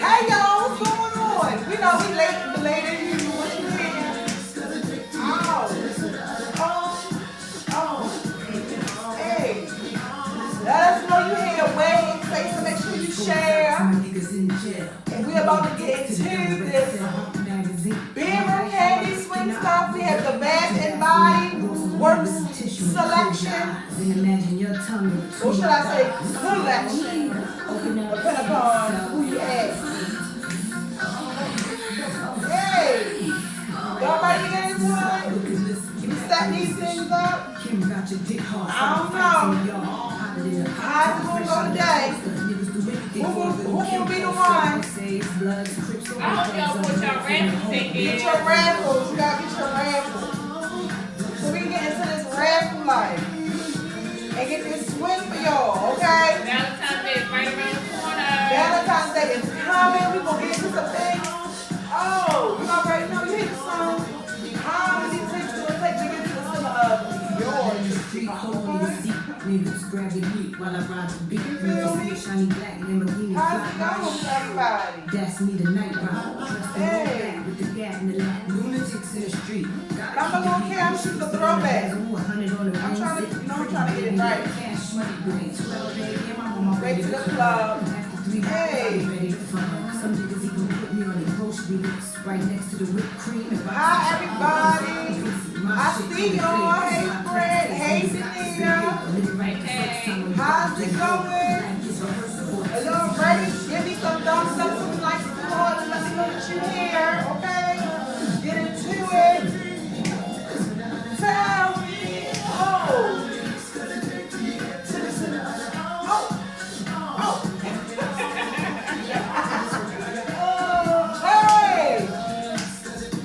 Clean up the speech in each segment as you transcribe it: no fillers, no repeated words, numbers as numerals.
Hey y'all, what's going on? We know we late, belated. You what you here? Hey, let us know you here. Wave, say so. Make sure you share. And we're about to get into this Bedroom Kandi Swing stuff. We have the Bath and Body Works selection. Or should I say collection? Depending upon who you ask. Hey, y'all ready to get into it? Can we set these things up? I don't know. How's it gonna go today? Who gonna be the one? I hope y'all put your raffle tickets. Get your raffles. You gotta get your raffles. So we can get into this raffle life and get this swing for y'all, okay? Valentine's Day is right around the corner. Valentine's Day is coming. We gonna get into some things. Oh, you already know you hit the song. How many takes do it take to get to the center of yours? While I ride the beat, shiny black Lamborghini. How's it going, everybody? That's me the night ride. Hey. With the gap in the lap. Lunatics in the street. I'm a little kid. I'm shooting the throwback. I'm trying to get it right. Straight to the club. Hey. Some niggas even put me on a post remix right next to the whipped cream. Hi, everybody. I see y'all. Hey, Fred. Hey, Janina. How's it going? Are y'all ready? Give me some thumbs up, some likes, some hearts, and let me know that you're here, okay? Get into it. Tell me. Oh. Hey.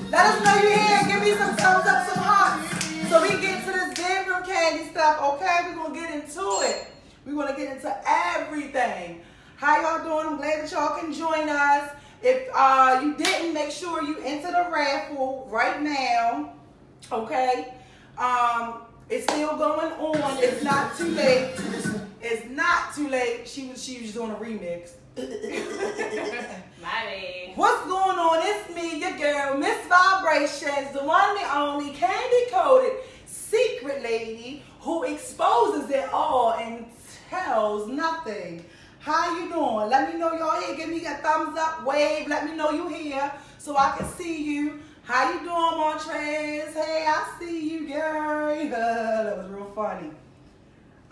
Let us know you're here. Give me some thumbs up, some hearts. So we can get into this bedroom candy stuff, okay? We're going to get into it. We're going to get into everything. How y'all doing? I'm glad that y'all can join us. If you didn't, make sure you enter the raffle right now, okay? It's still going on. It's not too late. It's not too late. She was doing a remix. My bad. What's going on? It's me, your girl, Miss Vibrations, the one and only candy-coated secret lady who exposes it all and tells nothing. How you doing? Let me know y'all here. Give me a thumbs up, wave. Let me know you here so I can see you. How you doing, Montrez? Hey, I see you, girl. That was real funny.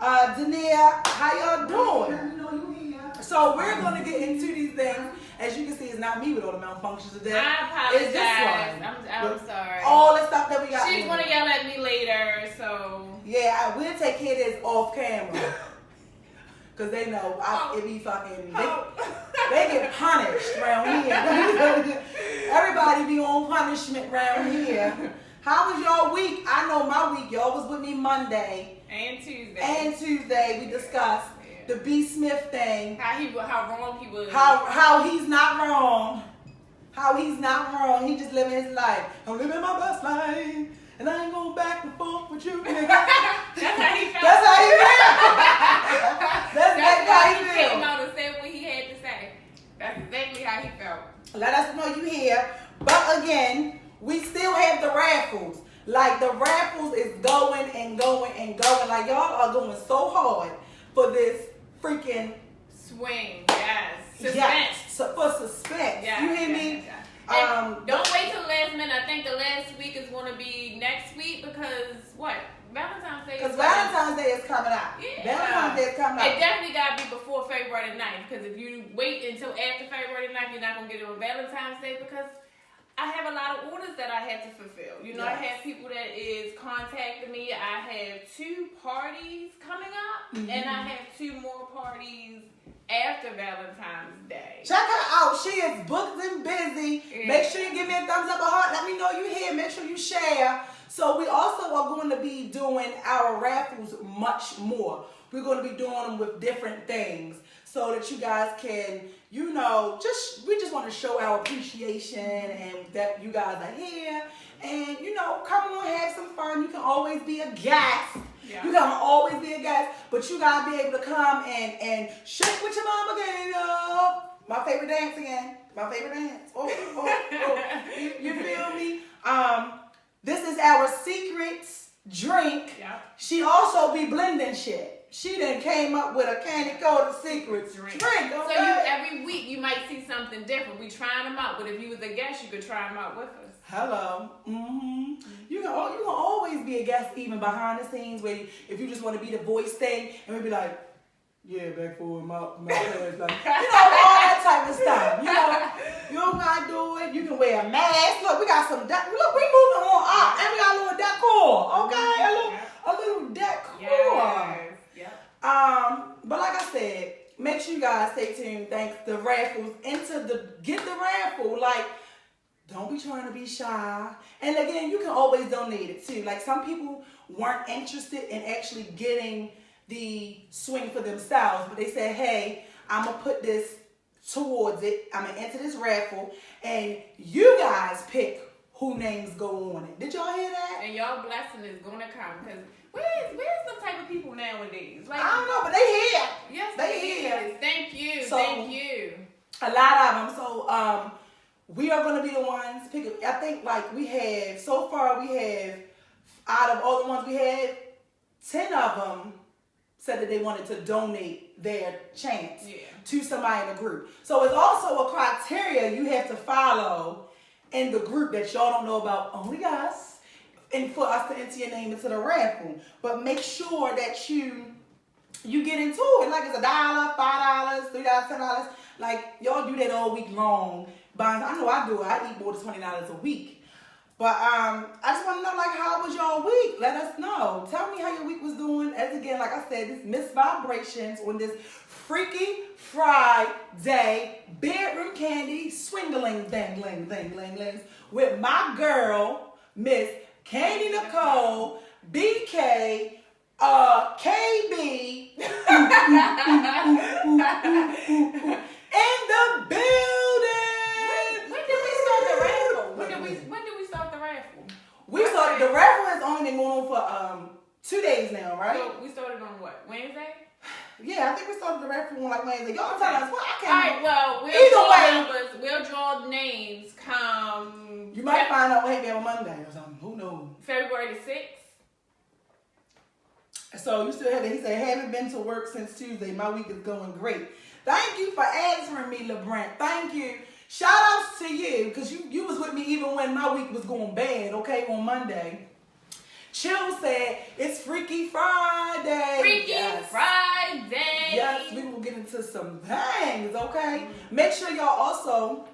Dania, how y'all doing? Let me know you here. So we're going to get into these things. As you can see, it's not me with all the malfunctions today. I apologize. It's this one. I'm sorry. All the stuff that we got. She's going to yell at me later, so. Yeah, we'll take care of this off camera. Because they know it be fucking. They get punished around here. Everybody be on punishment around here. How was y'all week? I know my week. Y'all was with me Monday. And Tuesday. And Tuesday. We discussed the B. Smith thing. How wrong he was. How he's not wrong. How he's not wrong. He just living his life. I'm living my best life. And I ain't going back and forth with you, nigga. That's how he felt. That's how he felt. That's how he felt. Came out and said what he had to say. That's exactly how he felt. Let us know you here. But again, we still have the raffles. Like the raffles is going and going and going. Like y'all are going so hard for this freaking swing. Yes. Suspense. Yes. For suspense. Yes, You hear yes, me? yes. Don't wait till the last minute. I think the last week is going to be next week because what? Valentine's Day. Because Valentine's Day is coming out. Yeah. Valentine's Day is coming out. It definitely got to be before February the 9th because if you wait until after February the 9th, you're not going to get it on Valentine's Day because I have a lot of orders that I had to fulfill. You know, Yes. I have people that is contacting me. I have 2 parties coming up, and I have 2 more parties after Valentine's Day. Check her out. She is booked and busy. Yeah. Make sure you give me a thumbs up, a heart. Let me know you here. Make sure you share. So we also are going to be doing our raffles much more. We're going to be doing them with different things so that you guys can, you know, we just want to show our appreciation and that you guys are here. And, you know, come on, have some fun. You can always be a guest. Yeah. You can always be a guest, but you got to be able to come and shake what your mama gave you. My favorite favorite dance again. My favorite dance. You feel me? This is our secret drink. Yeah. She also be blending shit. She done came up with a candy coated secret drink. Okay? So every week you might see something different. We trying them out, but if you was a guest, you could try them out with us. Hello. Mm-hmm. You can always be a guest even behind the scenes where if you just want to be the voice thing and we be like, yeah, back for my head, like, all that type of stuff. You don't gotta do it. You can wear a mask. Look, we got some. Look, we moving on up, and we got a little decor. Okay, a little decor. Yes. But like I said, make sure you guys stay tuned. Thanks the raffles get the raffle. Like, don't be trying to be shy. And again, you can always donate it too. Like some people weren't interested in actually getting the swing for themselves, but they said, hey, I'm gonna put this towards it. I'm gonna enter this raffle, and you guys pick who names go on it. Did y'all hear that? And y'all blessing is gonna come because where's the type of people nowadays? Like, I don't know, but they here. Yes, they here. Thank you. So, thank you. A lot of them. So we are gonna be the ones picking. I think like we have so far. We have out of all the ones we had, 10 of them said that they wanted to donate their chance to somebody in the group. So it's also a criteria you have to follow in the group that y'all don't know about, only us, and for us to enter your name into the raffle. But make sure that you get into it. Like it's $1, $5, $3, $10. Like y'all do that all week long. But I know I do it. I eat more than $20 a week. But I just want to know, like, how was y'all week? Let us know. Tell me how your week was doing. As again, like I said, this Miss Vibrations on this Freaky Friday Bedroom Kandi Swingling Dangling with my girl, Miss Candi Nicole, BK, KB, in the building. When did we start the raffle? When did we start the raffle? We started the raffle has only been going on for 2 days now, right? So we started on what? Wednesday? Yeah, I think we started the raffle on like Wednesday. Y'all tell us what I can't. All right, well, we'll draw names come. You might find out maybe on Monday or something. Who knows? February the 6th. So you still have it. He said, haven't been to work since Tuesday. My week is going great. Thank you for answering me, LeBrant. Thank you. Shout outs to you, because you was with me even when my week was going bad, okay, on Monday. Chill said, it's Freaky Friday. Freaky Friday. Yes, we will get into some things, okay? Make sure y'all also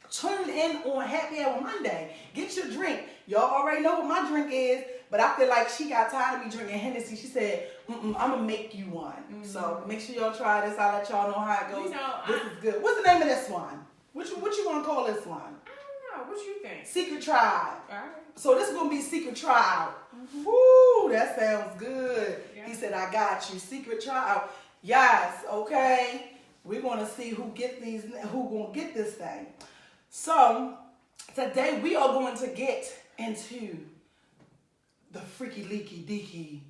tune in on Happy Hour Monday. Get your drink. Y'all already know what my drink is, but I feel like she got tired of me drinking Hennessy. She said, I'm going to make you one. Mm-hmm. So make sure y'all try this. I'll let y'all know how it goes. This is good. What's the name of this one? What you want to call this one? I don't know. What you think? Secret Tribe. All right. So this is going to be Secret Tribe. Mm-hmm. Woo, that sounds good. Yeah. He said, I got you. Secret Tribe. Yes, okay. We're going to see who going to get this thing. So today we are going to get into the freaky leaky deaky.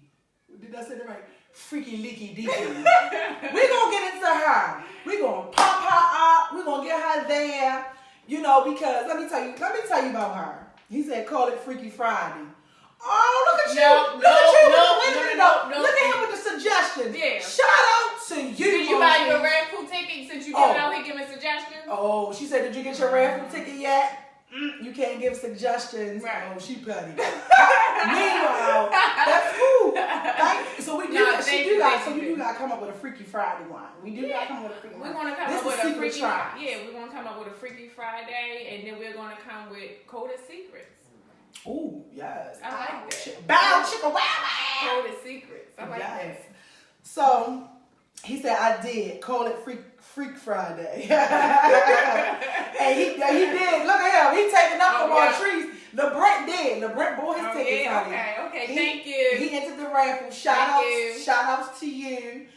Did I say that right? Freaky leaky deaky. We're going to get into her. We're going to pop her up. We're going to get her there. Because let me tell you about her. He said, call it Freaky Friday. Oh, look at you. Look at him with the suggestions. Yeah. Shout out to you. Did you buy your raffle ticket since you giving out here giving suggestions? Oh, she said, did you get your raffle ticket yet? You can't give suggestions. Right. Oh, she petty. Meanwhile, that's cool. So we do got to come up with a Freaky Friday one. We do got to come up with a Freaky Friday. We're going to come up with a Freaky Friday. Yeah, we're going to come up with a Freaky Friday, and then we're going to come with Coded Secrets. Ooh, yes. I like that. Bow, chicka, wow. Coded Secrets. I like that. So, he said, I did. Call it Freak Friday. And he did. Look at him. He taking up from our trees. LeBrant did. LeBrant bought his tickets. Yeah, okay. Thank you. He entered the raffle. Shout outs to you.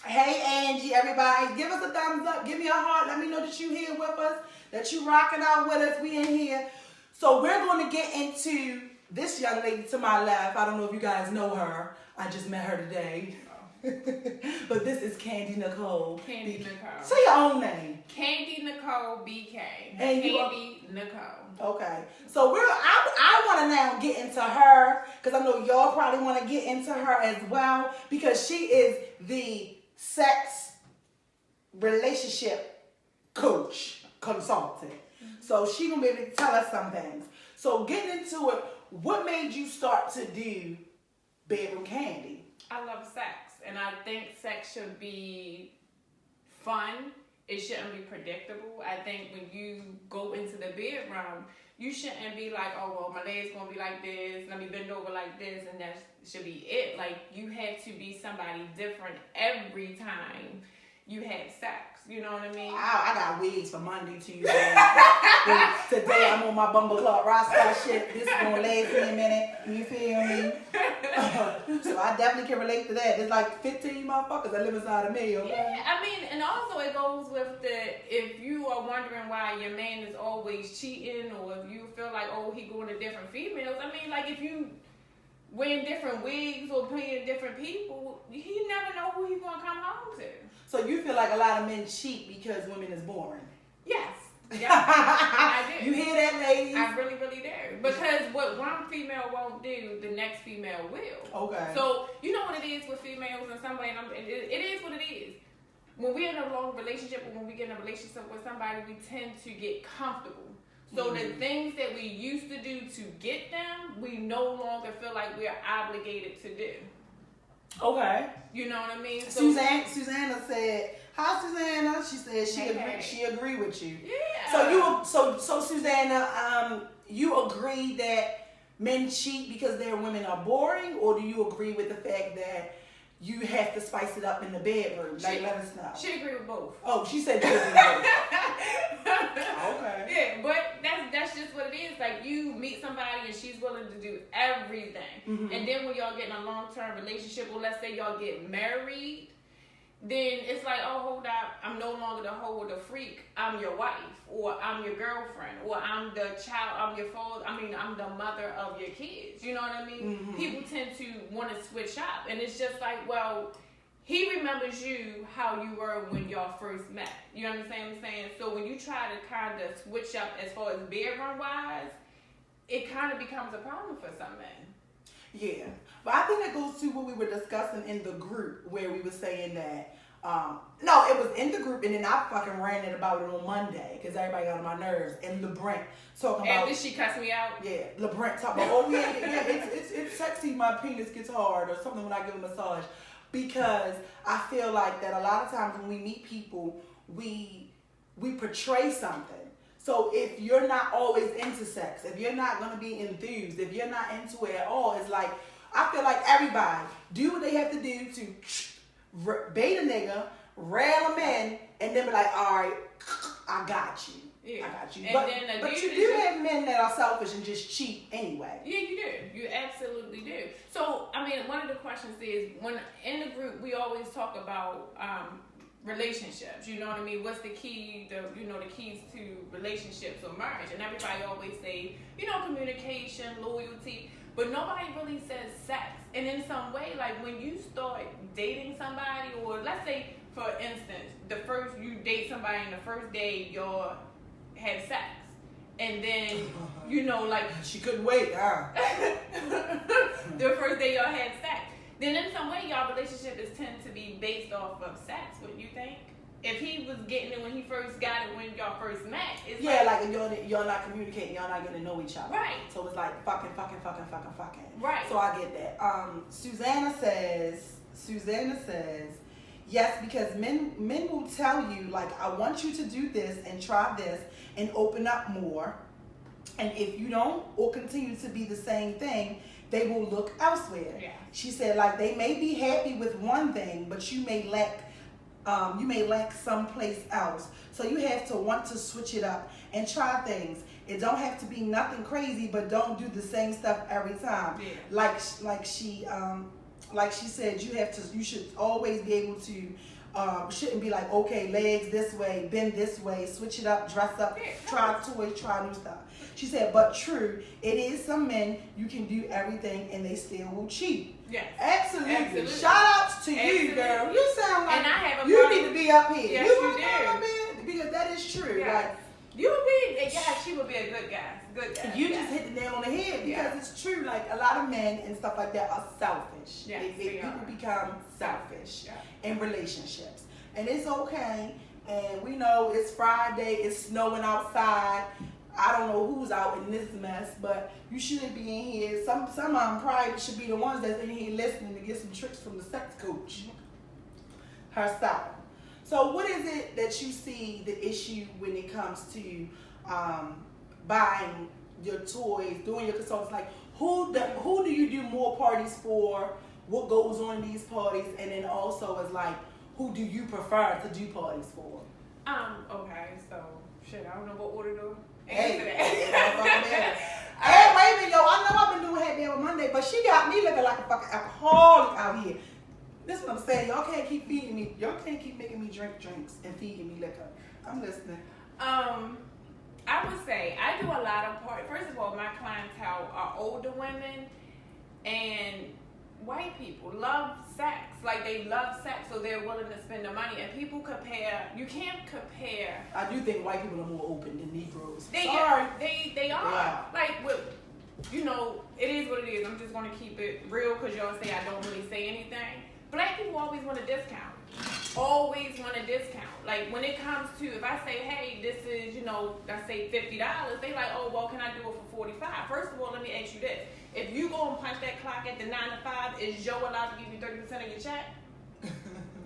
Hey, Angie, everybody. Give us a thumbs up. Give me a heart. Let me know that you here with us. That you rocking out with us. We in here. So we're going to get into this young lady to my left. I don't know if you guys know her. I just met her today. But this is Candi Nicole. Candi Nicole. Say your own name. Candi Nicole BK. And you Candi Nicole. Okay. So I want to now get into her because I know y'all probably want to get into her as well because she is the sex relationship coach consultant. So she gonna be able to tell us some things. So getting into it, what made you start to do Bedroom Kandi? I love sex, and I think sex should be fun. It shouldn't be predictable. I think when you go into the bedroom, you shouldn't be like, oh, well, my leg's going to be like this, let me bend over like this, and that should be it. Like, you have to be somebody different every time you have sex. You know what I mean? I got wigs for Monday, Tuesday. Today I'm on my Bumble Club roster shit. This is going to last me a minute. You feel me? So I definitely can relate to that. There's like 15 motherfuckers that live inside of me, okay? Yeah, I mean, and also it goes with if you are wondering why your man is always cheating, or if you feel like, oh, he going to different females. I mean, like, if you wearing different wigs or paying different people, you never know who he's going to come home to. So you feel like a lot of men cheat because women is boring? Yes. Yeah, I do. You hear that, ladies? I really, really do. Because what one female won't do, the next female will. Okay. So, you know what it is with females and somebody, it is what it is. When we're in a long relationship or when we get in a relationship with somebody, we tend to get comfortable. So the things that we used to do to get them, we no longer feel like we're obligated to do. Okay. You know what I mean? So, Susanna said, "Hi, Susanna." She said she agreed with you. Yeah. So Susanna, you agree that men cheat because their women are boring, or do you agree with the fact that you have to spice it up in the bedroom? Like, let us know. She agree with both. Oh, she said you agree with both. Okay. Yeah, but that's just what it is. Like, you meet somebody and she's willing to do everything. Mm-hmm. And then when y'all get in a long-term relationship, or let's say y'all get married, then it's like, oh, hold up, I'm no longer the hoe or the freak. I'm your wife, or I'm your girlfriend, or I'm the child, I'm your father. I mean, I'm the mother of your kids. You know what I mean? Mm-hmm. People tend to want to switch up. And it's just like, well, he remembers you how you were when y'all first met. You understand what I'm saying? So when you try to kind of switch up as far as bedroom-wise, it kind of becomes a problem for some men. Yeah. But I think that goes to what we were discussing in the group, where we were saying that, no, it was in the group, and then I fucking ranted about it on Monday, because everybody got on my nerves, and LeBrent talking about... After she cussed me out? Yeah, LeBrent talking about, oh yeah, it's sexy, my penis gets hard, or something when I give a massage. Because I feel like that a lot of times when we meet people, we portray something. So if you're not always into sex, if you're not going to be enthused, if you're not into it at all, it's like, I feel like everybody do what they have to do to bait a nigga, rail him in, and then be like, all right, I got you. Yeah. I got you. But you do have men that are selfish and just cheat anyway. Yeah, you do. You absolutely do. So, I mean, one of the questions is, when in the group, we always talk about relationships. You know what I mean? What's the key, the keys to relationships or marriage? And everybody always say, communication, loyalty, but nobody really says sex. And in some way, like, when you start dating somebody, or let's say, for instance, you date somebody and the first day y'all have sex, and then like she couldn't wait. The first day y'all had sex, then in some way y'all relationship is tend to be based off of sex. What you think? If he was getting it when he first got it, when y'all first met, it's like y'all not communicating, y'all not getting to know each other. Right. So it's like fucking. Right. So I get that. Susanna says, yes, because men will tell you, like, I want you to do this and try this and open up more. And if you don't, or continue to be the same thing, they will look elsewhere. Yeah. She said, like, they may be happy with one thing, but you may lack someplace else. So you have to want to switch it up and try things. It don't have to be nothing crazy, but don't do the same stuff every time. Yeah. Like she said, you should always be able to shouldn't be like, okay, legs this way, bend this way, switch it up, dress up, try toys, try new stuff. She said, but true, it is some men, you can do everything and they still will cheat. Yes. Absolutely. Shout outs to you, girl. You sound like and I have a you need to be up here. Yes, you you want do. to come up here? Because that is true. Yes. Like, you would be, yeah, she would be a good guy. Good guy. you just hit the nail on the head because it's true. Like a lot of men and stuff like that are selfish. Yes, People become selfish in relationships, and it's okay. And we know it's Friday. It's snowing outside. I don't know who's out in this mess, but you shouldn't be in here. Some of them probably should be the ones that's in here listening to get some tricks from the sex coach herself. So what is it that you see the issue when it comes to buying your toys, doing your consultants? Like who do you do more parties for? What goes on in these parties? And then also is like, who do you prefer to do parties for? Okay, so shit, I don't know what order to Hey, answer hey, that. wait a minute, yo. I know I've been doing Happy Hour Monday, but she got me looking like a fucking alcoholic out here. This is what I'm saying. Y'all can't keep feeding me. Y'all can't keep making me drink drinks and feeding me liquor. I'm listening. I would say I do a lot of parties. First of all, my clientele are older women and white people love sex. Like they love sex, so they're willing to spend the money. And people compare. You can't compare. I do think white people are more open than Negroes. They Sorry. They are. Yeah. Like with, you know, it is what it is. I'm just gonna keep it real because y'all say I don't really say anything. Black people always want a discount. Always want a discount. Like when it comes to, if I say, hey, this is, you know, I say $50, they like, oh, well, can I do it for $45? First of all, let me ask you this. If you go and punch that clock at the 9 to 5, is Joe allowed to give you 30% of your check?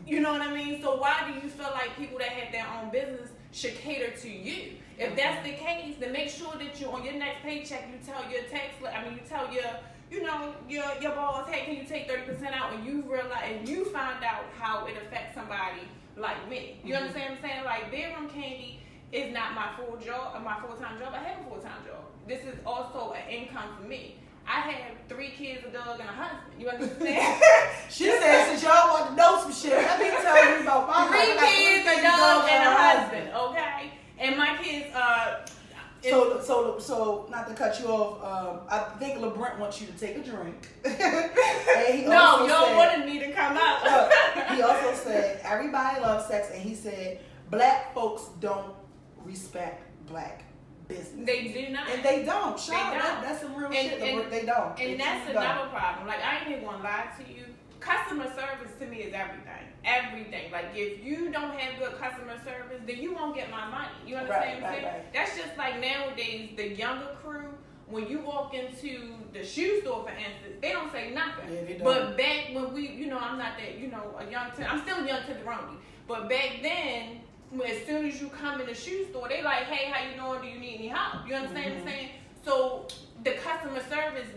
You know what I mean? So why do you feel like people that have their own business should cater to you? If that's the case, then make sure that you, on your next paycheck, you tell your you tell your, you know, your boss, hey, can you take 30% out? And you realize, and you find out how it affects somebody like me. You understand what I'm saying? Like Bedroom Kandi is not my full-time job. I have a full-time job. This is also an income for me. I have 3 kids, a dog, and a husband. You understand? She said, since y'all want to know some shit, let me tell you about my 3 kids, a dog, and a husband. Okay, and my kids. So not to cut you off, I think LeBrent wants you to take a drink. And he No, also y'all said, wanted me to come out. he also said everybody loves sex, and he said black folks don't respect black business. They do not. And they don't. They don't. That's some real And- shit. and- They don't. And that's another problem. Like I ain't even gonna lie to you. Customer service to me is everything. Everything. Like if you don't have good customer service, then you won't get my money. You understand what I'm saying? Right. That's just like nowadays the younger crew. When you walk into the shoe store, for instance, they don't say nothing. Yeah, they don't. But back when we, you know, I'm not that, you know, I'm still young to the Romy. But back then, as soon as you come in the shoe store, they like, hey, how you doing? Do you need any help? You understand what I'm saying? So the customer service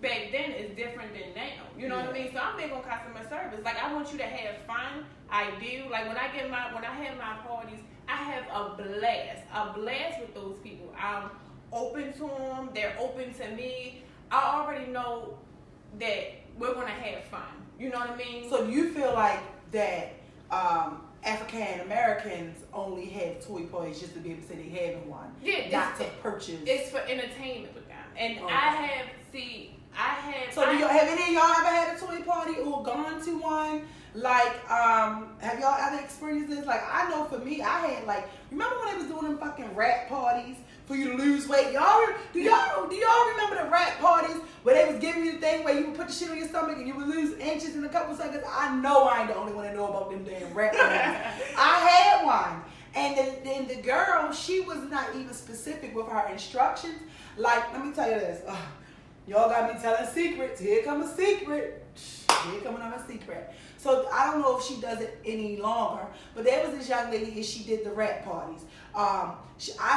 back then is different than now. You know what I mean? So I'm big on customer service. Like I want you to have fun. I do. Like when I have my parties, I have a blast with those people. I'm open to them. They're open to me. I already know that we're gonna have fun. You know what I mean? So do you feel like that African Americans only have toy parties just to be able to say they having one? Yeah, not to purchase. It's for entertainment with them. And Okay. So have any of y'all ever had a toy party or gone to one? Like, have y'all ever experienced this? Like, I know for me, I had like, remember when they was doing them fucking rap parties for you to lose weight? Do y'all remember the rap parties where they was giving you the thing where you would put the shit on your stomach and you would lose inches in a couple seconds? I know I ain't the only one that know about them damn rap parties. I had one. And then the girl, she was not even specific with her instructions. Like, let me tell you this. Y'all got me telling secrets. Here come a secret. Here come another secret. So I don't know if she does it any longer, but there was this young lady and she did the rap parties. I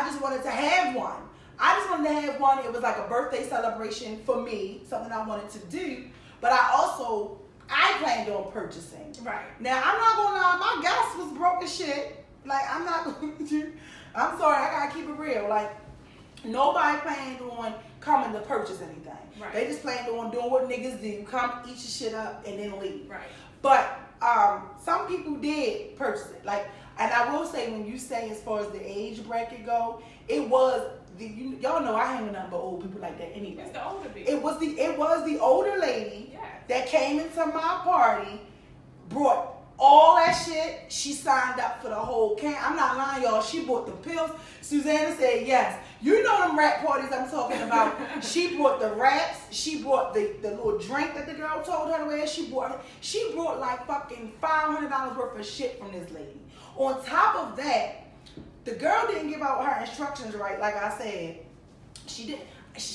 just wanted to have one. It was like a birthday celebration for me, something I wanted to do. But I planned on purchasing. Right. Now I'm not gonna lie, my gas was broke as shit. Like I'm sorry, I gotta keep it real. Like nobody planned on coming to purchase anything. Right. They just planned on doing what niggas do. Come, eat your shit up, and then leave. Right. But some people did purchase it. Like, and I will say, when you say as far as the age bracket go, it was y'all know I hang with nothing but old people like that anyway. It's the older people. It was the older lady Yes. that came into my party, brought all that shit. She signed up for the whole can. I'm not lying, y'all. She bought the pills. Susanna said yes. You know them rap parties I'm talking about. She brought the wraps. She brought the little drink that the girl told her to wear. She brought like fucking $500 worth of shit from this lady. On top of that, the girl didn't give out her instructions right. Like I said, she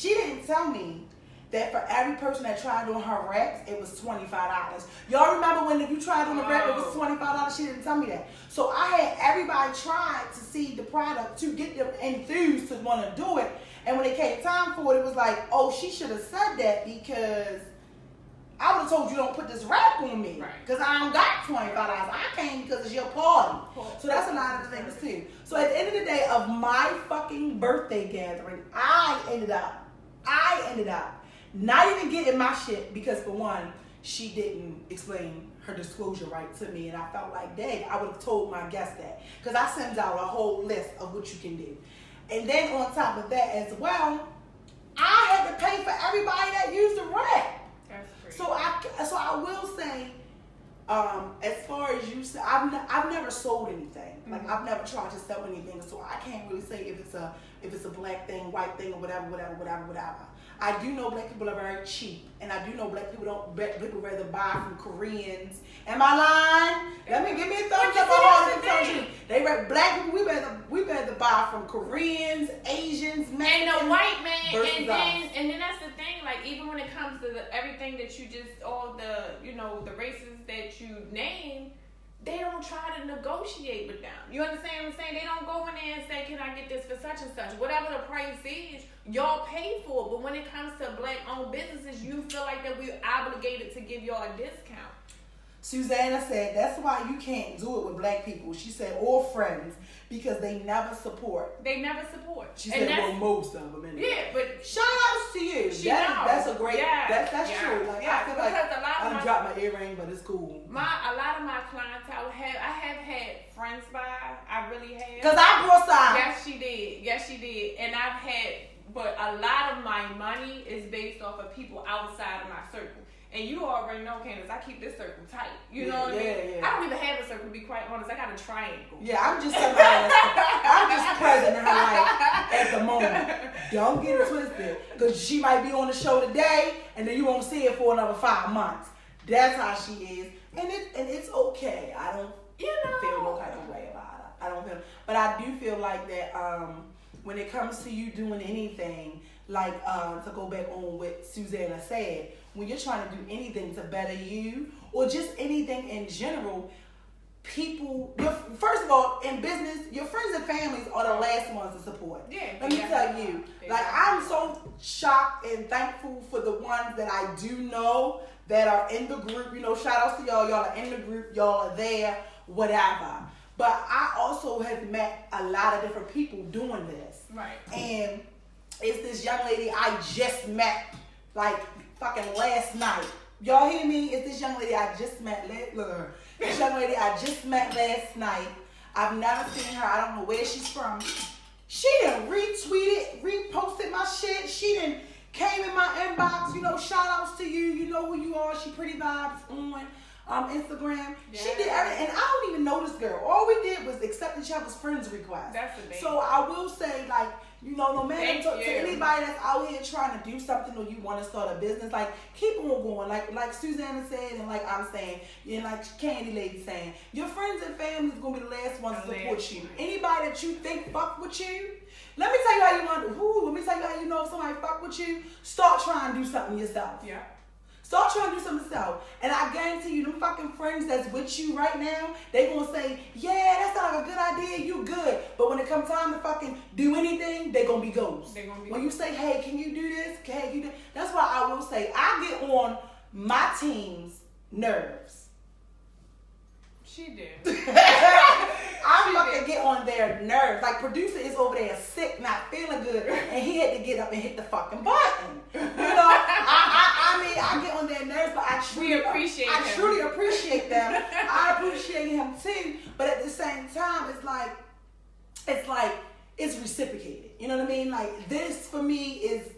didn't tell me that for every person that tried on her wraps, it was $25. Y'all remember when if you tried on the wrap, it was $25? She didn't tell me that. So I had everybody try to see the product to get them enthused to want to do it. And when it came time for it, it was like, oh, she should have said that because I would have told you don't put this wrap on me. Because I don't got $25. I came because it's your party. So that's a lot of the things too. So at the end of the day of my fucking birthday gathering, I ended up not even getting my shit because, for one, she didn't explain her disclosure right to me, and I felt like, dang, I would have told my guests that because I sent out a whole list of what you can do. And then on top of that as well, I had to pay for everybody that used the wrap. That's crazy. So I will say, as far as you say, I've never sold anything. Like, I've never tried to sell anything, so I can't really say if it's a black thing, white thing, or whatever. I do know black people are very cheap, and I do know black people people rather buy from Koreans. Am I lying? Give me a thumbs up on you. Black people, we rather buy from Koreans, Asians, Mexicans, and the white man, and then that's the thing. Like, even when it comes to everything that you just, all the races that you name, they don't try to negotiate with them. You understand what I'm saying? They don't go in there and say, can I get this for such and such? Whatever the price is, y'all pay for it. But when it comes to black-owned businesses, you feel like that we're obligated to give y'all a discount. Susanna said, that's why you can't do it with black people. She said, or friends, because they never support. She said, well, most of them. Anyway. Yeah, but shout outs to you. That's a great, that's true. Like, I feel like I dropped my earring, but it's cool. A lot of my clientele I have had friends buy. I really have. Because I brought some. Yes, she did. And I've had, but a lot of my money is based off of people outside of my circle. And you already know, Candace, I keep this circle tight. You know what I mean? Yeah. I don't even have a circle, to be quite honest. I got a triangle. Yeah, I'm just present in her life at the moment. Don't get it twisted. Because she might be on the show today, and then you won't see it for another 5 months. That's how she is. And it's okay. I don't feel no kind of way about it. But I do feel like that when it comes to you doing anything, like to go back on what Susanna said, when you're trying to do anything to better you or just anything in general, people, first of all, in business, your friends and families are the last ones to support. Yeah. Let me tell you, like, I'm so shocked and thankful for the ones that I do know that are in the group. You know, shout outs to y'all. Y'all are in the group. Y'all are there, whatever. But I also have met a lot of different people doing this. Right. And it's this young lady I just met, like, fucking last night. Y'all hear me? It's this young lady I just met. Look at her. This young lady I just met last night. I've never seen her. I don't know where she's from. She done retweeted, reposted my shit. She done came in my inbox. You know, shout outs to you. You know who you are. She Pretty Vibes on Instagram. Yeah. She did everything. And I don't even know this girl. All we did was accept each other's friends requests. That's the thing. So I will say, like, you know, no matter to anybody that's out here trying to do something or you want to start a business, like, keep on going. Like Susanna said, and like I'm saying, and like Candy Lady saying, your friends and family is gonna be the last ones to support you. Anybody that you think fuck with you, let me tell you how you know if somebody fuck with you. Start trying to do something yourself. Yeah. Start trying to do something yourself. And I guarantee you, them fucking friends that's with you right now, they gonna say, yeah, that sounds like a good idea, you good. But when it comes time to fucking do anything, they gonna be ghosts. When you say, hey, can you do this? Hey, you do? That's why I will say, I get on my team's nerves. She did. I fucking get on their nerves. Like, producer is over there sick, not feeling good, and he had to get up and hit the fucking button. You know, I mean, I get on their nerves, but I truly appreciate I him. truly appreciate them. I appreciate him too, but at the same time, it's like it's reciprocated. You know what I mean? Like this for me is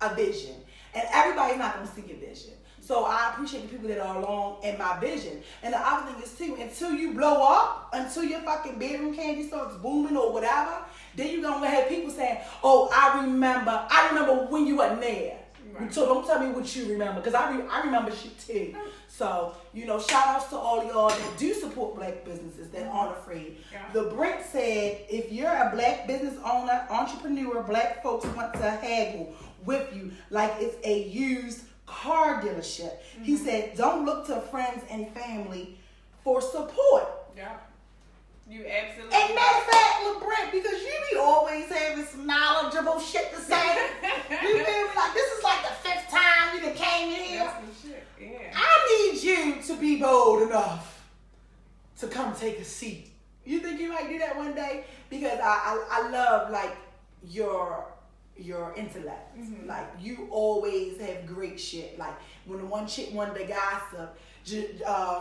a vision, and everybody's not gonna see your vision. So I appreciate the people that are along in my vision. And the other thing is too, until you blow up, until your fucking bedroom candy starts booming or whatever, then you're gonna have people saying, "Oh, I remember when you wasn't there." Right. So don't tell me what you remember, because I remember shit too. So, shout outs to all y'all that do support black businesses that aren't afraid. Yeah. The Brent said, if you're a black business owner, entrepreneur, black folks want to haggle with you like it's a used car dealership. Mm-hmm. He said, don't look to friends and family for support. Yeah. You absolutely. And matter of fact, LeBrent, because you be always having some knowledgeable shit to say. You feel me? Like, this is like the 5th time you done came in here. That's some shit. Yeah. I need you to be bold enough to come take a seat. You think you might do that one day? Because I love, like, your intellect. Mm-hmm. Like, you always have great shit. Like, when the one chick wanted to gossip,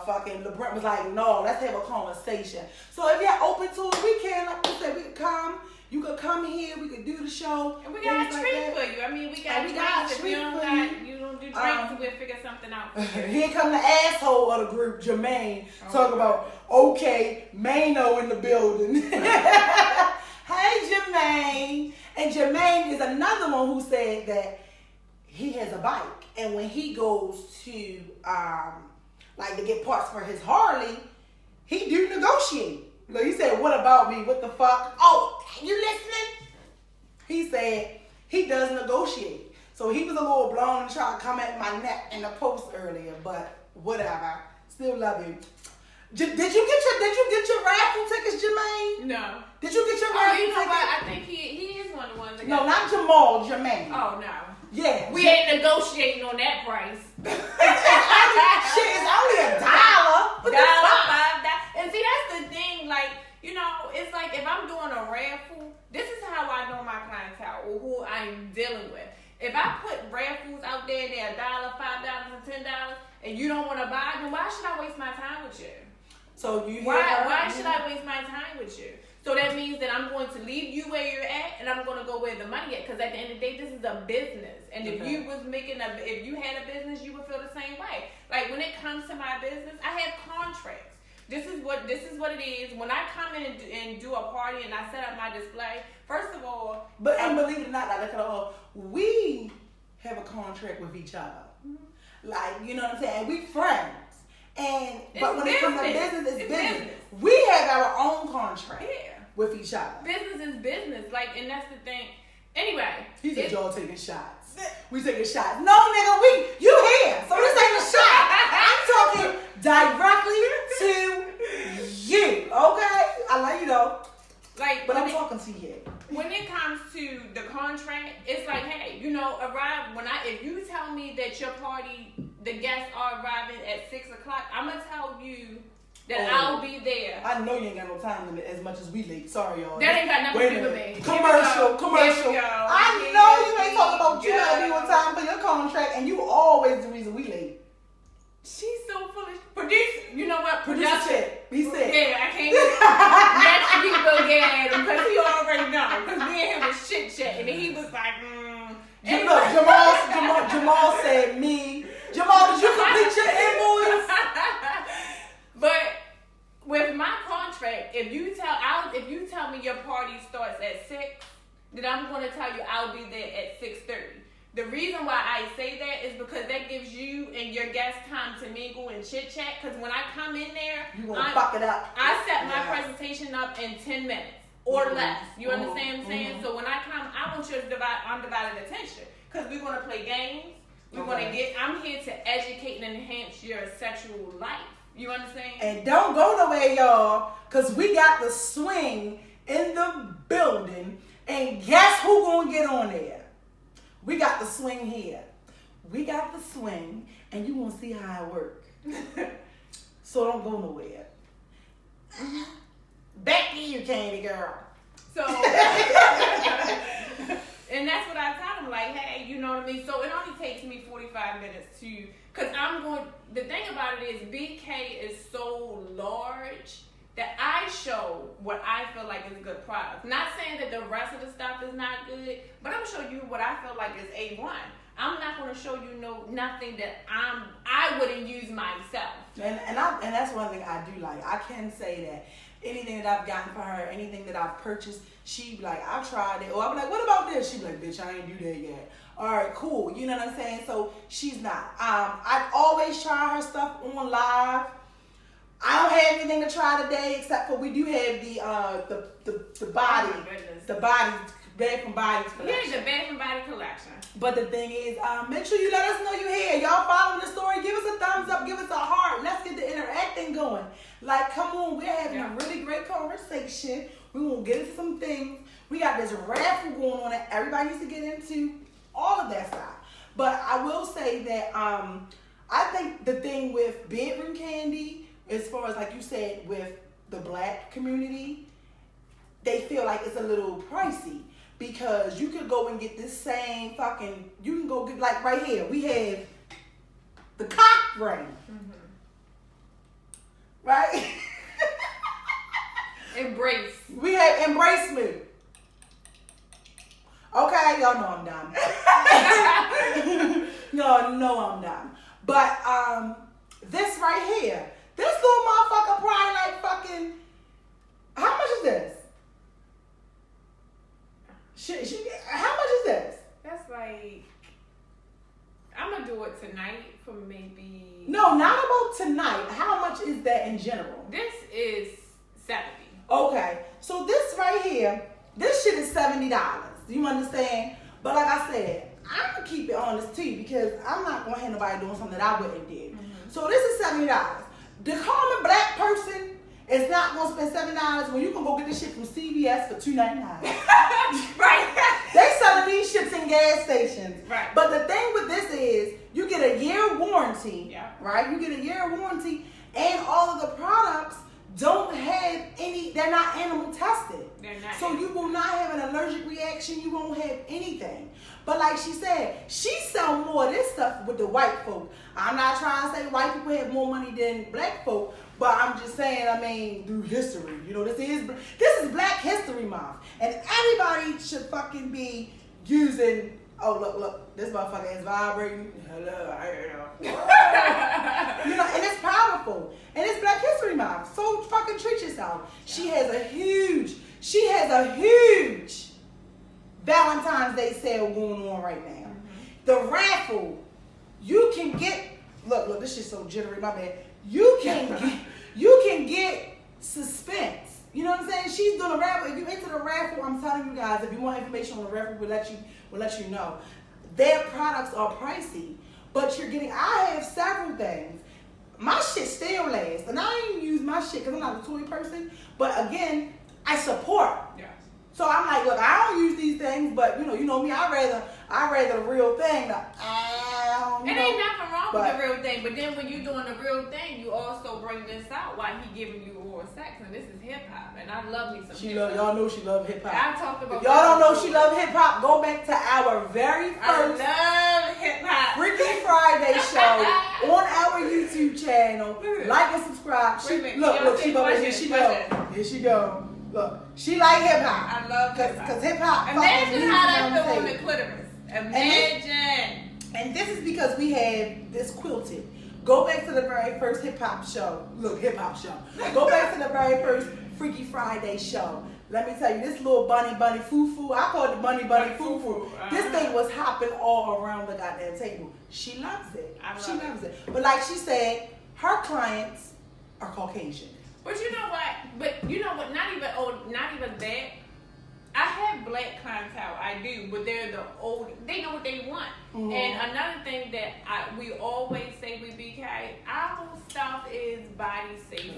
fucking LeBrent was like, no, let's have a conversation. So if you're open to it, we can, like you said, we could come. You could come here, we could do the show. And we got a treat for you. I mean, we got drinks. If you don't do drinks, we'll figure something out for you. Here come the asshole of the group, Jermaine, talking about, okay, Mano in the building. Hey, Jermaine. And Jermaine is another one who said that he has a bike. And when he goes to, to get parts for his Harley, he do negotiate. Like he said, what about me? What the fuck? Oh, you listening? He said he does negotiate. So he was a little blown and trying to come at my neck in the post earlier, but whatever. Still love you. Did you get your raffle tickets, Jermaine? No. Did you get your raffle tickets? What? I think he is one of the ones that No, not Jamal, Jermaine. Oh, no. Yeah. We ain't negotiating on that price. Shit, it's only $1. What the fuck? $5. And see, that's the thing. Like, it's like if I'm doing a raffle, this is how I know my clientele or who I'm dealing with. If I put raffles out there, they're $1, $5, and $10, and you don't want to buy, then why should I waste my time with you? So why should I waste my time with you? So that means that I'm going to leave you where you're at, and I'm going to go where the money at. Because at the end of the day, this is a business. And if you had a business, you would feel the same way. Like when it comes to my business, I have contracts. This is what it is. When I come in and do a party and I set up my display, first of all, and believe it or not, we have a contract with each other. Mm-hmm. Like, you know what I'm saying? We friends. But when it comes to business, it's business. We have our own contract with each other. Business is business. Like, and that's the thing. Anyway. He said y'all taking shots. We taking shots. No, nigga, you here. So this ain't a shot. I'm talking directly to you. Okay? I love you though. But I'm talking to you. When it comes to the contract, it's like, hey, if you tell me that your party, the guests are arriving at 6 o'clock, I'm gonna tell you that I'll be there. I know you ain't got no time limit as much as we late. Sorry, y'all. That ain't got nothing to do with me. Commercial. I know you ain't talking about you gotta be on time for your contract, and you always the reason we late. She's so foolish. You know what? Producer. He said. Yeah, I can't. Next week we'll get at him because he already know. Because me and him was chit chatting, and he was like, And look, Jamal said me. Jamal, did you complete your invoice? But with my contract, if you tell me your party starts at 6, then I'm going to tell you I'll be there at 6:30. The reason why I say that is because that gives you and your guests time to mingle and chit chat. Because when I come in there, you gonna fuck it up. I set my presentation up in 10 minutes or less. You understand what I'm saying? So when I come, I want your undivided attention because we're gonna play games. I'm here to educate and enhance your sexual life. You understand? And don't go nowhere, y'all, because we got the swing in the building. And guess who gonna get on there? We got the swing here. We got the swing, and you gonna see how it works. So don't go nowhere. Back to you, Candy girl. So, in And that's what I tell them, like, hey, you know what I mean? So it only takes me 45 minutes to, because the thing about it is BK is so large that I show what I feel like is a good product. Not saying that the rest of the stuff is not good, but I'm going to show you what I feel like is A1. I'm not going to show you nothing that I wouldn't use myself. And that's one thing I do like. I can say that anything that I've gotten for her, anything that I've purchased, she be like, I tried it. Or I'll be like, what about this? She be like, bitch, I ain't do that yet. All right, cool. You know what I'm saying? So she's not. I always try her stuff on live. I don't have anything to try today except for we do have the body, Oh my goodness. the body, Bed from Bodies collection. Yeah, the Bed from Body collection. But the thing is, make sure you let us know you're here. Y'all following the story. Give us a thumbs up. Give us a heart. Let's get the interacting going. Like, come on. We're having a really great conversation. We won't get into some things. We got this raffle going on that everybody needs to get into. All of that stuff. But I will say that I think the thing with Bedroom Kandi, as far as like you said, with the black community, they feel like it's a little pricey. Because you could go and get this same you can go get, like right here, we have the cock ring. Mm-hmm. Right? Embrace. We have Embrace Me. Okay, y'all know I'm dumb. Y'all know I'm dumb. But this right here, this little motherfucker probably like fucking, how much is this? How much is this? That's like, I'm gonna do it tonight for maybe. No, not about tonight. How much is that in general? This is $70. Okay, so this right here, this shit is $70. You understand? But like I said, I'm gonna keep it honest too because I'm not gonna have nobody doing something that I wouldn't do. Mm-hmm. So this is $70. The common black person is not gonna spend $7 when you can go get this shit from CVS for $2.99. Right. They selling these shits in gas stations. Right. But the thing with this is you get a year warranty. Yeah. Right? You get a year warranty and all of the products don't have they're not animal tested. They're not. So you will not have an allergic reaction. You won't have anything. But like she said, she sell more of this stuff with the white folk. I'm not trying to say white people have more money than black folk, but I'm just saying, I mean, through history. You know, this is Black History Month. And everybody should fucking be using, oh, look, this motherfucker is vibrating. Hello, I hear you. You know, and it's powerful. And it's Black History Month. So fucking treat yourself. She has a huge Valentine's Day sale going on right now. Mm-hmm. The raffle, you can get, look, this shit's so jittery, my bad. You can get Suspense. You know what I'm saying? She's doing a raffle. If you're into the raffle, I'm telling you guys, if you want information on the raffle, we'll let you know. Their products are pricey, but I have several things. My shit still lasts, and I ain't even use my shit because I'm not a toy person, but again, I support. Yeah. So I'm like, look, I don't use these things, but you know me, I rather the real thing. It ain't nothing wrong with the real thing, but then when you doing the real thing, you also bring this out while he giving you oral sex, and this is hip hop, and I love me some hip hop. Y'all know she love hip hop. I talked about. If y'all don't know she love hip hop, go back to our very first I love hip hop Freaky Friday show on our YouTube channel. Like and subscribe. Look, she go. Here she go. Look, she like hip hop. I love hip hop. Cause hip hop. Imagine how that feel on the clitoris. Imagine. And this is because we have this quilted. Go back to the very first hip hop show. Look, hip hop show. Go back to the very first Freaky Friday show. Let me tell you, this little bunny foo-foo, I call it the bunny foo-foo. This thing was hopping all around the goddamn table. She loves it. She loves it. But like she said, her clients are Caucasian. But you know what? Not even that. I have black clientele. I do, but they're the old. They know what they want. Mm-hmm. And another thing that we always say with BK, our stuff is body safe.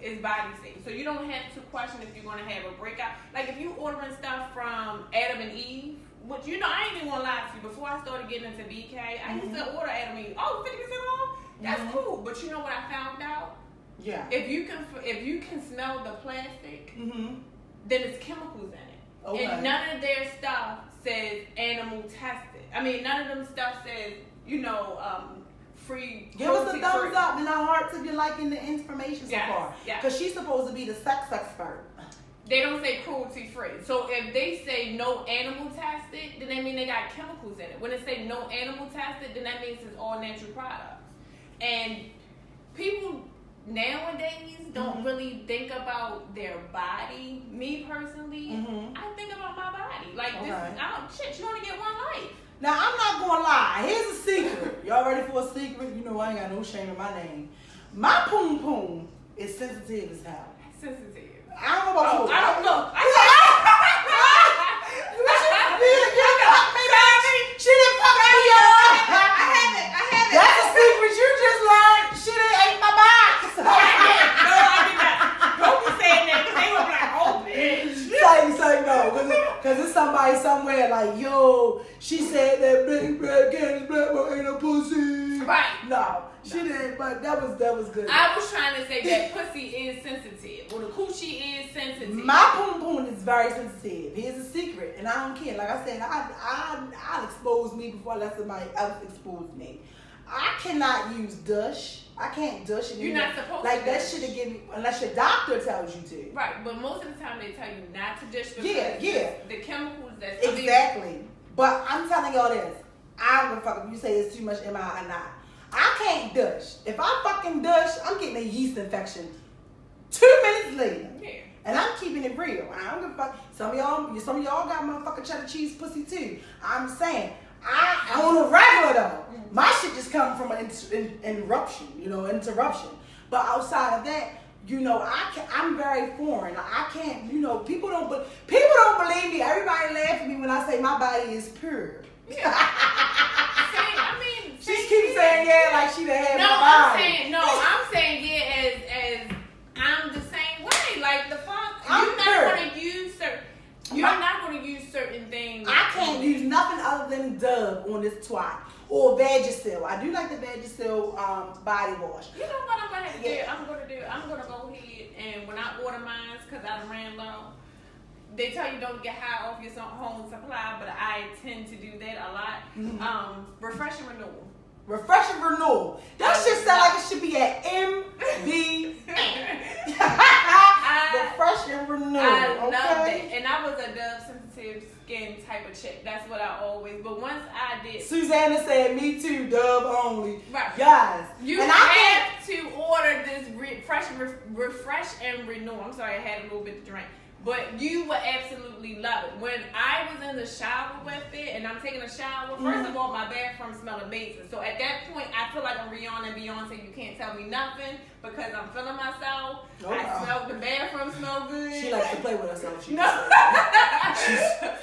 It's body safe. So you don't have to question if you're gonna have a breakout. Like if you ordering stuff from Adam and Eve, which I ain't even gonna lie to you. Before I started getting into BK, I used to order Adam and Eve. Oh, 50% off. That's cool. But you know what I found out? Yeah. If you can smell the plastic, then it's chemicals in it. Okay. And none of their stuff says animal tested. I mean, none of them stuff says, free. Give us a thumbs free. up in our hearts if you're liking the information so far. Yes. Because she's supposed to be the sex expert. They don't say cruelty free. So if they say no animal tested, then that means they got chemicals in it. When they say no animal tested, then that means it's all natural products. And people nowadays don't really think about their body. Me personally, I think about my body. Like this, you only get one life. Now I'm not gonna lie. Here's a secret. Y'all ready for a secret? You know I ain't got no shame in my name. My poom poom is sensitive as hell. Sensitive. I don't know about you. I don't know. She didn't fuck me up. I haven't. That's a secret you just learned. She didn't ate my box. No, I did not. Don't be saying that because they were like, oh, bitch. Say no, because it's somebody somewhere like, yo, she said that black candy black boy ain't a pussy. Right. No, she didn't, but that was good. I was trying to say that pussy is sensitive. Or the coochie is sensitive. My poom poom is very sensitive. Here's a secret, and I don't care. Like I said, I'll expose me before I let somebody else expose me. I cannot use Dush. I can't Dush. You're not supposed like to. That should have given unless your doctor tells you to. Right, but most of the time they tell you not to Dush because the chemicals that's exactly. But I'm telling y'all this. I don't give a fuck if you say it's too much MI or not. I can't Dush. If I fucking Dush, I'm getting a yeast infection 2 minutes later. Yeah. And I'm keeping it real. I don't give a fuck. Some of y'all got motherfucking cheddar cheese pussy too. I'm saying, I on a regular though. My shit just come from an interruption. But outside of that, I'm very foreign. I can't, people don't believe me. Everybody laugh at me when I say my body is pure. Yeah. She keeps saying like she done had my body. I'm saying as I'm the same way. Like the fuck, you're not gonna use certain things. I can't use nothing other than Dove on this twat or Vagisil. I do like the Vagisil body wash. You know what I'm gonna do? I'm gonna go ahead and when I order mine, because I ran low. They tell you don't get high off your home supply, but I tend to do that a lot. Refresh and renewal. Refresh and renewal. That shit sound like it should be at MVA. Refresh and renewal. I love it. And I was a Dove sensitive skin type of chick. That's what I always. But once I did. Susanna said, "Me too, Dove only." Right. Guys, you have to order this refresh and renew. I'm sorry, I had a little bit to drink. But you would absolutely love it. When I was in the shower with it, and I'm taking a shower, first of all, my bathroom smelled amazing. So at that point, I feel like I'm Rihanna and Beyonce. You can't tell me nothing because I'm feeling myself. I smell the bathroom smell good. She likes to play with herself.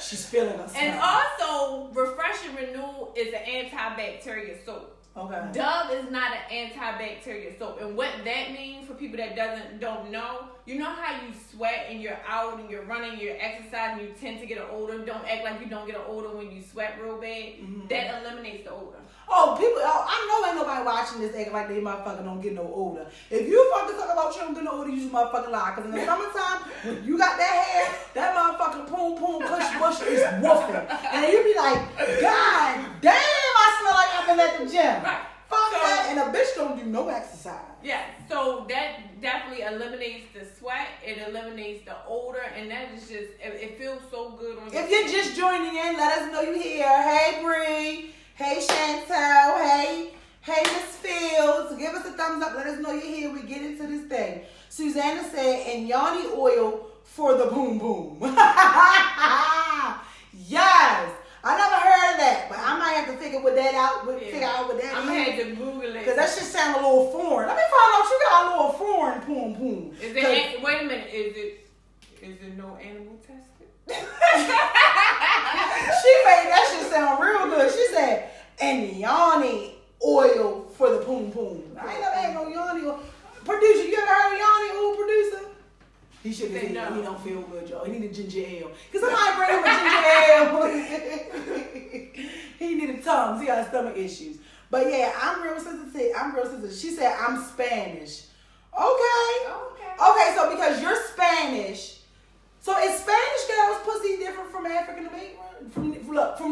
She's feeling herself. And also, Refresh and Renew is an antibacterial soap. Okay. Dove is not an antibacterial soap, and what that means for people that don't know, you know how you sweat and you're out and you're running, you're exercising, you tend to get an odor. Don't act like you don't get an odor when you sweat real bad. That eliminates the odor. I know ain't nobody watching this acting like they motherfucker don't get no odor. If you fucking talk about you don't get no odor, you just motherfucking lie. Cause in the summertime, when you got that hair, that motherfucking poom poom push bush is woofing. And you be like, God damn, I smell like I've been at the gym. Right. Fuck that. And a bitch don't do no exercise. Yeah, so that definitely eliminates the sweat. It eliminates the odor, and that is just, it feels so good on your If you're just joining in, let us know you here. Hey, Bree. Hey, Chantel. Hey, Miss Fields. Give us a thumbs up. Let us know you're here. We get into this thing. Susanna said, and yanni oil for the boom boom. Yes. I never heard of that, but I might have to figure what that out. Figure out what that is. I'm gonna have to Google it because that shit sound a little foreign. Let me find out. You got a little foreign poom poom. Wait a minute. Is it no animal tested? She made that shit sound real good. She said, and yanni oil for the poom poom. I ain't never had no yanni oil. Producer, you ever heard of yanni oil, producer? He should have said, he don't feel good, y'all. He need a ginger ale. Because somebody bring him a ginger ale. He needed Tums. He got stomach issues. But yeah, I'm real sensitive. She said, I'm Spanish. Okay, so because you're Spanish, so is Spanish girls' pussy different African American? From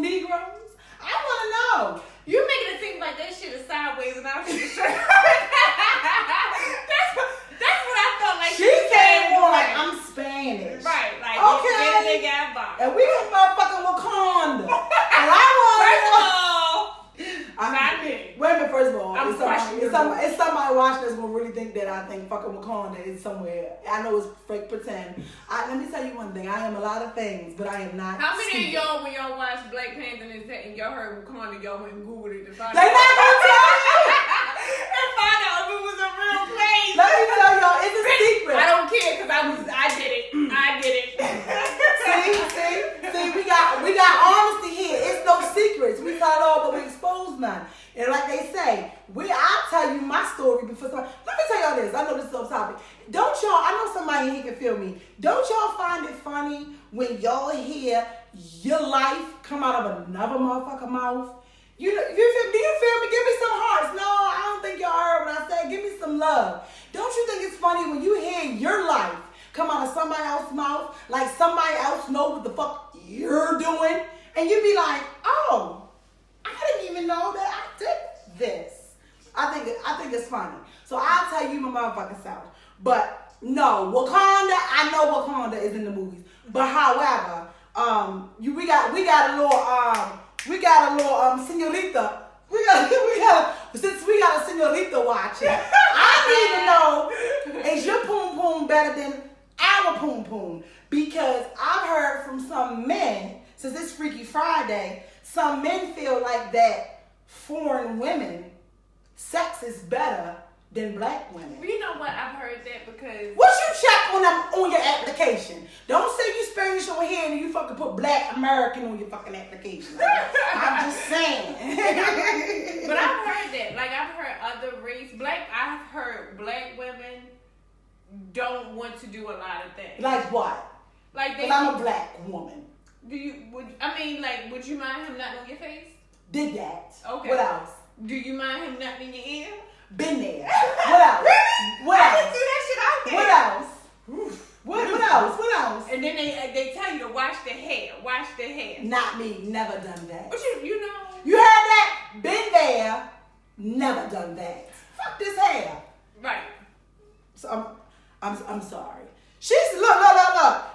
Negroes? I want to know. You making it seem like that shit is sideways and I was just sure. That's what I felt like. She came on like, I'm Spanish. Right, like, okay. they got box. And we from motherfucking Wakanda. And I want First of all, not me. Wait a minute, first of all, I'm it's somebody watching this will really think that I think fucking Wakanda is somewhere. I know it's fake pretend. Let me tell you one thing. I am a lot of things, but I am not. How many stupid. of y'all, when y'all watched Black Panther and y'all heard Wakanda, y'all went and Googled it to find They out? not gonna tell you. And find out if it was a real place. Let me tell y'all, it's a secret. I don't care because I did it. I did it. See, we got honesty here. It's no secrets. We tell it all, but we expose none. And like they say, I'll tell you my story before somebody. Let me tell y'all this. I know this is off topic. Don't y'all? I know somebody here can feel me. Don't y'all find it funny when y'all hear your life come out of another motherfucker mouth? Do you feel me? Give me some hearts. No, I don't think y'all heard what I said. Give me some love. Don't you think it's funny when you hear your life come out of somebody else's mouth, like somebody else know what the fuck you're doing, and you be like, oh, I didn't even know that I did this. I think it's funny. So I'll tell you my motherfucking self. But no, Wakanda, I know Wakanda is in the movies. But however, we got a little señorita. Since we got a señorita watching, I need to know, is your poom poom better than our poom poom? Because I've heard from some men, since it's Freaky Friday, some men feel like that foreign women sex is better than black women. You know what? I've heard that because What you check on your application? Don't say you Spanish over here and you fucking put Black American on your fucking application. I'm just saying. But I've heard that. Like I've heard other race I've heard black women don't want to do a lot of things. Like what? Like Because I'm a black woman. would you mind him nutting on your face? Did that. Okay. What else? Do you mind him nutting in your ear? Been there. What else? What I else? can see that shit out there. What else? What else? What else? And then they tell you to wash the hair. Wash the hair. Not me. Never done that. But you know. You heard that? Been there. Never done that. Fuck this hair. Right. So I'm sorry. Look.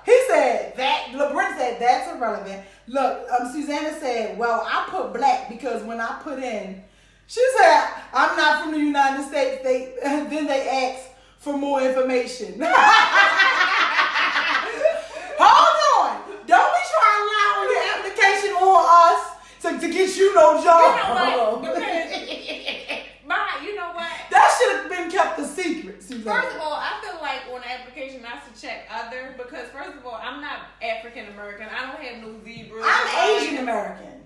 He said that. LeBron said that's irrelevant. Look, Susanna said, well, I put black because when I put in, she said, I'm not from the United States. Then they asked for more information. Hold on. Don't be trying to lie on your application on us to get you no job. You know what? You know what? That should have been kept a secret, Susanna. First of all, I feel like on the application I should check other because first of all, I'm not African American. I don't have no zebras. I'm Asian American.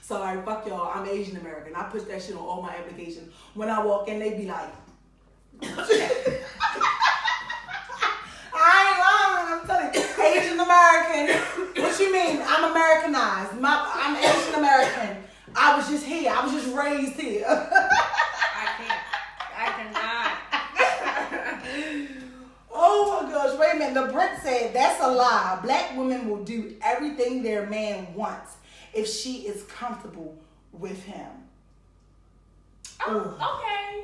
Sorry, fuck y'all. I'm Asian American. I push that shit on all my applications. When I walk in, they be like, I ain't lying. I'm telling you, Asian American. What you mean? I'm Americanized. I'm Asian American. I was just here. I was just raised here. I cannot. Oh my gosh, wait a minute. LeBrent said that's a lie. Black women will do everything their man wants if she is comfortable with him. Okay.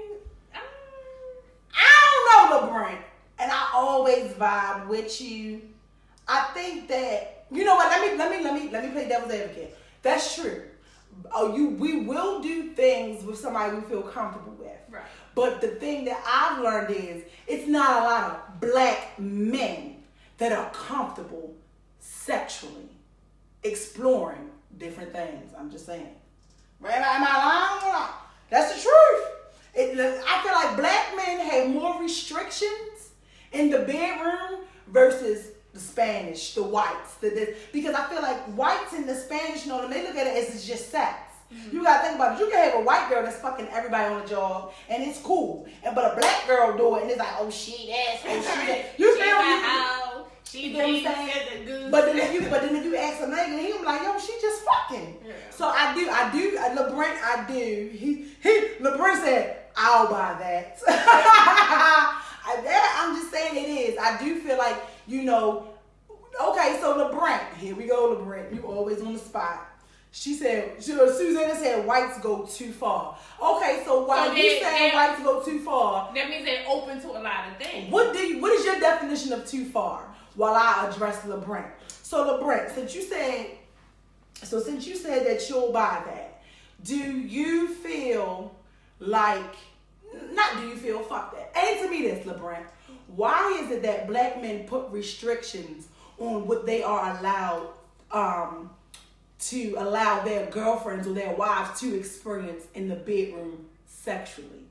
I don't know, LeBrent. And I always vibe with you. I think that, you know what, let me play devil's advocate. That's true. We will do things with somebody we feel comfortable with. Right. But the thing that I've learned is it's not a lot of black men that are comfortable sexually exploring different things. I'm just saying. Right? Am I lying? That's the truth. I feel like black men have more restrictions in the bedroom versus the Spanish, the whites, because I feel like whites and the Spanish, they look at it as it's just sex. Mm-hmm. You gotta think about it. You can have a white girl that's fucking everybody on the job, and it's cool. But a black girl do it, and it's like, oh she that, oh she that. You feel me? She know what I'm saying? But then if you ask a nigga, he be like, yo, she just fucking. Yeah. So I do. LeBrent, I do. LeBrent said, I'll buy that. I'm just saying it is. I do feel like, okay, so LeBrant, here we go, LeBrant, you always on the spot. Susanna said whites go too far. Okay, so while you saying whites go too far, that means they're open to a lot of things. What is your definition of too far? While I address LeBrant. So LeBrant, since you said that you'll buy that, do you feel like, not do you feel, fuck that. Answer me this, LeBrant. Why is it that black men put restrictions on what they are allowed to allow their girlfriends or their wives to experience in the bedroom sexually,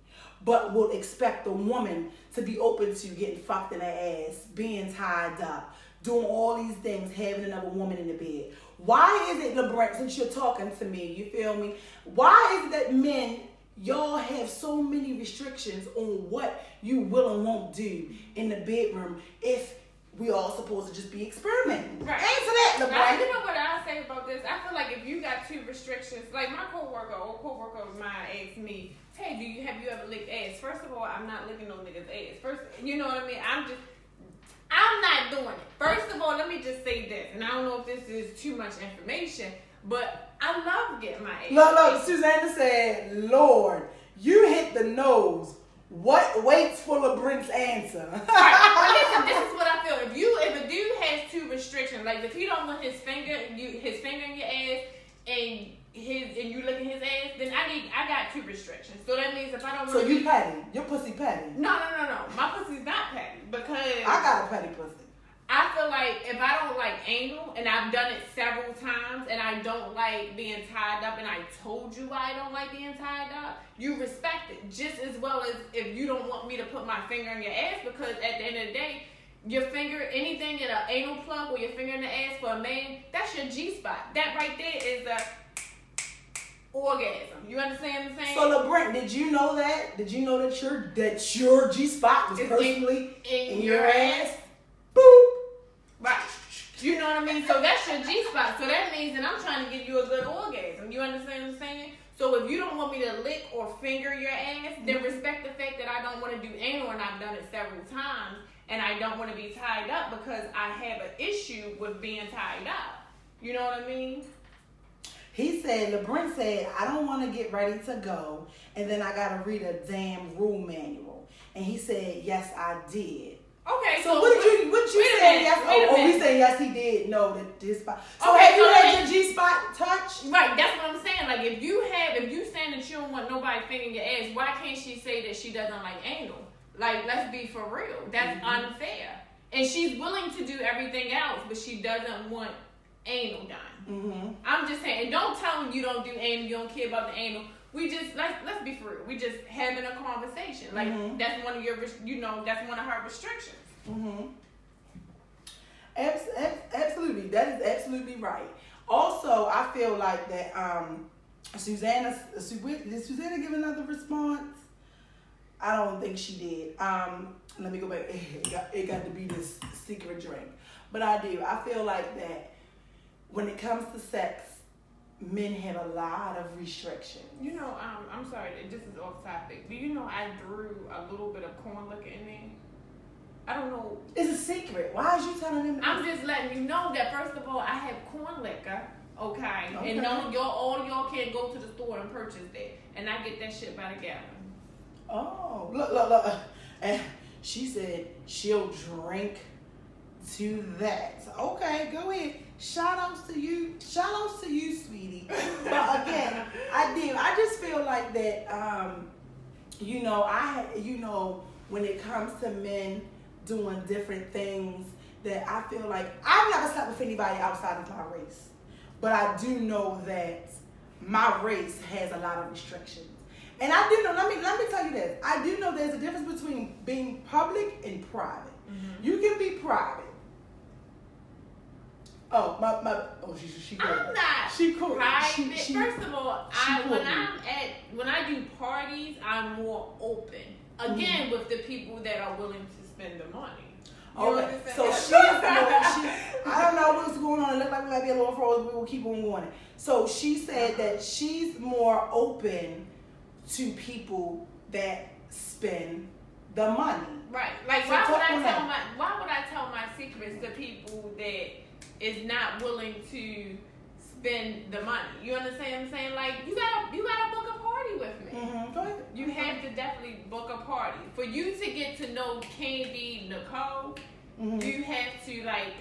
but will expect the woman to be open to getting fucked in the ass, being tied up, doing all these things, having another woman in the bed? Why is it, LeBrant, since you're talking to me, you feel me? Why is it that men, y'all have so many restrictions on what you will and won't do in the bedroom if we all supposed to just be experimenting? Right. Answer that, LeBrant. You know what I say about this? I feel like if you got two restrictions, like my coworker of mine asked me, "Hey, have you ever licked ass?" First of all, I'm not licking no niggas' ass. First, you know what I mean? I'm not doing it. First of all, let me just say this, and I don't know if this is too much information, but I love getting my ass. Look, Susanna said, "Lord, you hit the nose. What waits for LeBrant's answer?" Right. But listen, this is what I feel. If a dude has two restrictions, like if he don't want his finger in your ass and you licking his ass, then I got two restrictions. So that means if I don't want So you petty. Your pussy petty. No. My pussy's not petty because I got a petty pussy. I feel like if I don't like anal, and I've done it several times, and I don't like being tied up, and I told you why I don't like being tied up, you respect it just as well as if you don't want me to put my finger in your ass, because at the end of the day, your finger, anything in an anal plug or your finger in the ass for a man, that's your G-spot. That right there is the orgasm. You understand what I'm saying? So LeBrant, did you know that? Did you know that your G-spot was personally in your ass? Boop. Right. You know what I mean? So that's your G-spot. So that means that I'm trying to give you a good orgasm. You understand what I'm saying? So if you don't want me to lick or finger your ass, then respect the fact that I don't want to do anal, and I've done it several times, and I don't want to be tied up because I have an issue with being tied up. You know what I mean? LeBrant said, "I don't want to get ready to go, and then I got to read a damn rule manual." And he said, "Yes, I did." Okay, so what you say? Yes, we say yes, he did know that his spot. So have you had your G-spot touch? Right, that's what I'm saying. Like if you saying that you don't want nobody fingering your ass, why can't she say that she doesn't like anal? Like, let's be for real. That's unfair. And she's willing to do everything else, but she doesn't want anal done. I'm just saying, and don't tell them you don't do anal, you don't care about the anal. We just, let's be for real. We just having a conversation. Like, that's one of your, that's one of her restrictions. Absolutely. That is absolutely right. Also, I feel like that did Susanna give another response? I don't think she did. Let me go back. It got to be this secret drink. But I do. I feel like that when it comes to sex, men have a lot of restrictions. You know, I'm sorry, this is off topic. Do you know I drew a little bit of corn liquor in there? I don't know. It's a secret. Why is you telling them? I'm just letting you know that, first of all, I have corn liquor, okay? And all of y'all can't go to the store and purchase that. And I get that shit by the gallon. Oh, look. And she said she'll drink to that. Okay, go ahead. Shout outs to you, sweetie. But again, I just feel like that, when it comes to men doing different things, that I feel like I've never slept with anybody outside of my race. But I do know that my race has a lot of restrictions. And I do know, let me tell you this. I do know there's a difference between being public and private. You can be private. Oh, she cool. I'm not she cool. private. First of all, when I do parties, I'm more open. Again, with the people that are willing to spend the money. Okay, so I don't know what's going on. It looks like we might be a little frozen. We will keep on going. So she said that she's more open to people that spend the money. Right. Like, So why would secrets to people that is not willing to spend the money. You understand what I'm saying? Like, you gotta book a party with me. Mm-hmm. Go ahead. You have to definitely book a party. For you to get to know Candi Nicole, you have to like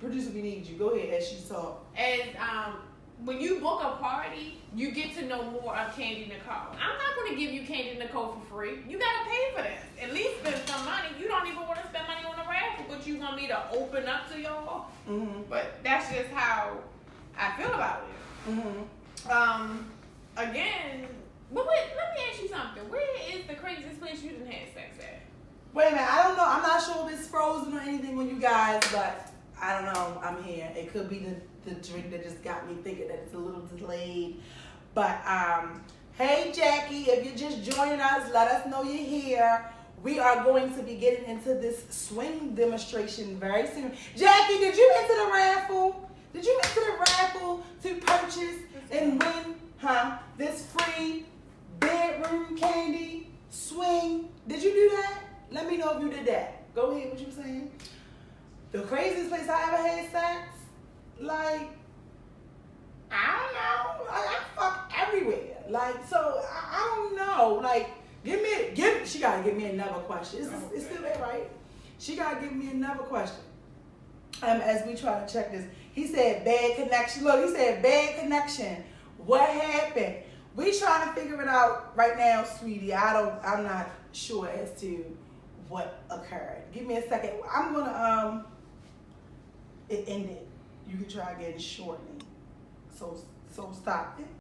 Producer, we need you. Go ahead as she talk. When you book a party, you get to know more of Candi Nicole. I'm not going to give you Candi Nicole for free. You got to pay for this. At least spend some money. You don't even want to spend money on a raffle, but you want me to open up to y'all. But that's just how I feel about it. Again, but wait, let me ask you something. Where is the craziest place you done had sex at? Wait a minute. I don't know. I'm not sure if it's frozen or anything on you guys, but I don't know. I'm here. It could be the drink that just got me thinking that it's a little delayed. But hey Jackie, if you're just joining us, let us know you're here. We are going to be getting into this swing demonstration very soon. Jackie, did you enter the raffle? Did you enter the raffle to purchase and win this free Bedroom Kandi Swing? Did you do that? Let me know if you did that. Go ahead, what you saying? The craziest place I ever had sex? Like, I don't know. I fuck everywhere. Like, so I don't know. Like, she gotta give me another question. It's still there, right? She gotta give me another question. As we try to check this. He said bad connection. Look, he said bad connection. What happened? We trying to figure it out right now, sweetie. I'm not sure as to what occurred. Give me a second. I'm gonna it ended. You can try again shortly. So stop it.